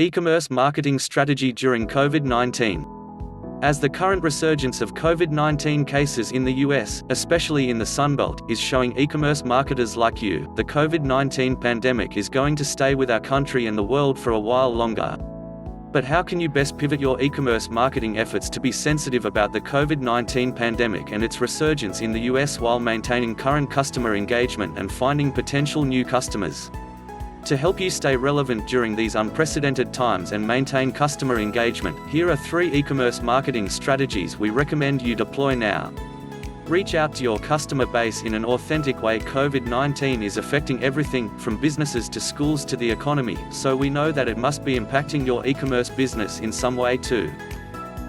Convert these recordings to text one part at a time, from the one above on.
E-commerce marketing strategy during COVID-19. As the current resurgence of COVID-19 cases in the US, especially in the Sunbelt, is showing e-commerce marketers like you, the COVID-19 pandemic is going to stay with our country and the world for a while longer. But how can you best pivot your e-commerce marketing efforts to be sensitive about the COVID-19 pandemic and its resurgence in the US while maintaining current customer engagement and finding potential new customers? To help you stay relevant during these unprecedented times and maintain customer engagement, here are 3 e-commerce marketing strategies we recommend you deploy now. Reach out to your customer base in an authentic way. COVID-19 is affecting everything, from businesses to schools to the economy, so we know that it must be impacting your e-commerce business in some way too.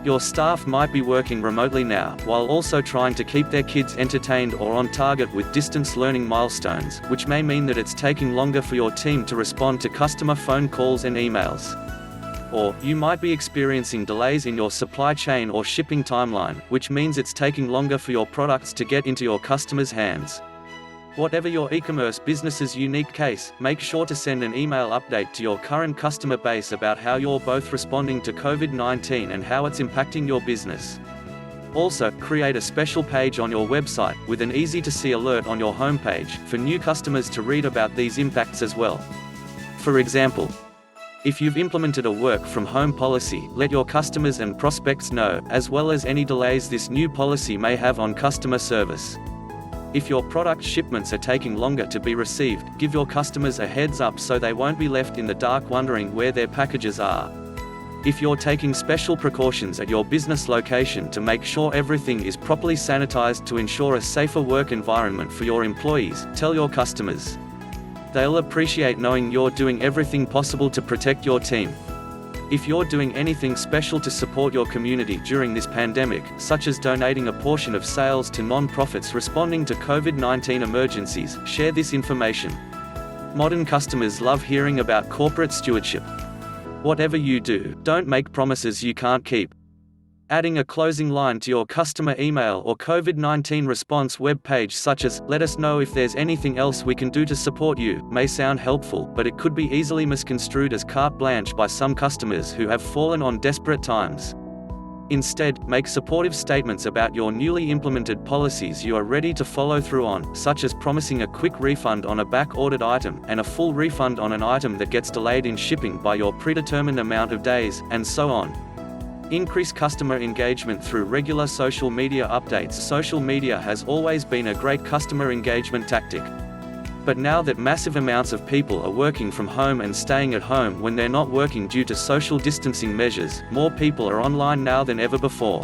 Your staff might be working remotely now, while also trying to keep their kids entertained or on target with distance learning milestones, which may mean that it's taking longer for your team to respond to customer phone calls and emails. Or, you might be experiencing delays in your supply chain or shipping timeline, which means it's taking longer for your products to get into your customers' hands. Whatever your e-commerce business's unique case, make sure to send an email update to your current customer base about how you're both responding to COVID-19 and how it's impacting your business. Also, create a special page on your website, with an easy-to-see alert on your homepage, for new customers to read about these impacts as well. For example, if you've implemented a work-from-home policy, let your customers and prospects know, as well as any delays this new policy may have on customer service. If your product shipments are taking longer to be received, give your customers a heads up so they won't be left in the dark wondering where their packages are. If you're taking special precautions at your business location to make sure everything is properly sanitized to ensure a safer work environment for your employees, tell your customers. They'll appreciate knowing you're doing everything possible to protect your team. If you're doing anything special to support your community during this pandemic, such as donating a portion of sales to non-profits responding to COVID-19 emergencies, share this information. Modern customers love hearing about corporate stewardship. Whatever you do, don't make promises you can't keep. Adding a closing line to your customer email or COVID-19 response web page such as, "Let us know if there's anything else we can do to support you," may sound helpful, but it could be easily misconstrued as carte blanche by some customers who have fallen on desperate times. Instead, make supportive statements about your newly implemented policies you are ready to follow through on, such as promising a quick refund on a back-ordered item, and a full refund on an item that gets delayed in shipping by your predetermined amount of days, and so on. Increase customer engagement through regular social media updates. Social media has always been a great customer engagement tactic. But now that massive amounts of people are working from home and staying at home when they're not working due to social distancing measures, more people are online now than ever before.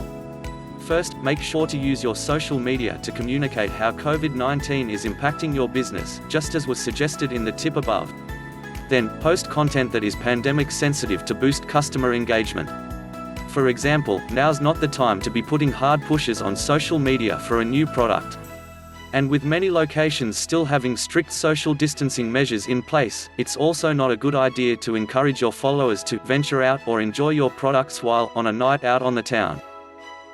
First, make sure to use your social media to communicate how COVID-19 is impacting your business, just as was suggested in the tip above. Then, post content that is pandemic sensitive to boost customer engagement. For example, now's not the time to be putting hard pushes on social media for a new product. And with many locations still having strict social distancing measures in place, it's also not a good idea to encourage your followers to venture out or enjoy your products while on a night out on the town.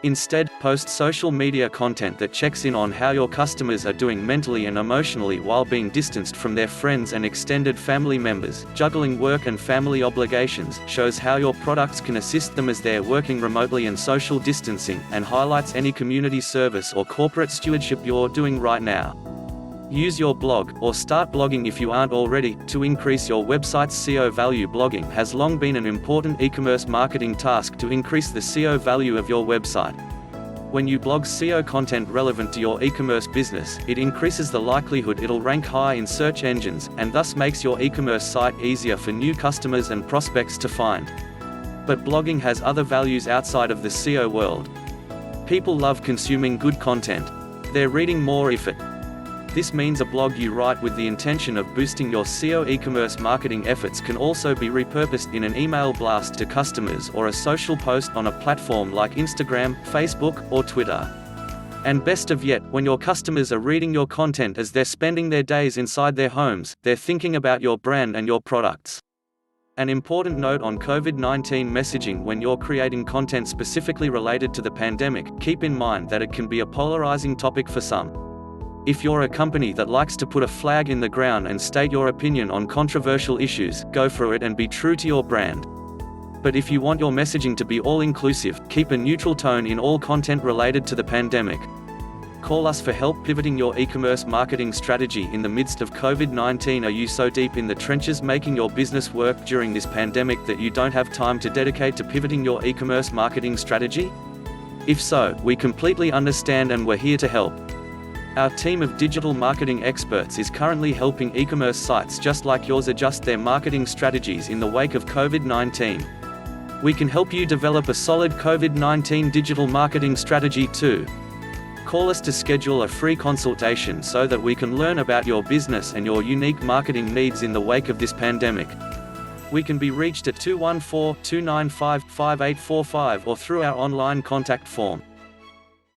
Instead, post social media content that checks in on how your customers are doing mentally and emotionally while being distanced from their friends and extended family members. Juggling work and family obligations shows how your products can assist them as they're working remotely and social distancing, and highlights any community service or corporate stewardship you're doing right now. Use your blog, or start blogging if you aren't already, to increase your website's SEO value. Blogging has long been an important e-commerce marketing task to increase the SEO value of your website. When you blog SEO content relevant to your e-commerce business, it increases the likelihood it'll rank high in search engines, and thus makes your e-commerce site easier for new customers and prospects to find. But blogging has other values outside of the SEO world. People love consuming good content. They're reading more if it. This means a blog you write with the intention of boosting your SEO e-commerce marketing efforts can also be repurposed in an email blast to customers or a social post on a platform like Instagram, Facebook, or Twitter. And best of yet, when your customers are reading your content as they're spending their days inside their homes, they're thinking about your brand and your products. An important note on COVID-19 messaging: when you're creating content specifically related to the pandemic, keep in mind that it can be a polarizing topic for some. If you're a company that likes to put a flag in the ground and state your opinion on controversial issues, go for it and be true to your brand. But if you want your messaging to be all-inclusive, keep a neutral tone in all content related to the pandemic. Call us for help pivoting your e-commerce marketing strategy in the midst of COVID-19. Are you so deep in the trenches making your business work during this pandemic that you don't have time to dedicate to pivoting your e-commerce marketing strategy? If so, we completely understand and we're here to help. Our team of digital marketing experts is currently helping e-commerce sites just like yours adjust their marketing strategies in the wake of COVID-19. We can help you develop a solid COVID-19 digital marketing strategy too. Call us to schedule a free consultation so that we can learn about your business and your unique marketing needs in the wake of this pandemic. We can be reached at 214-295-5845 or through our online contact form.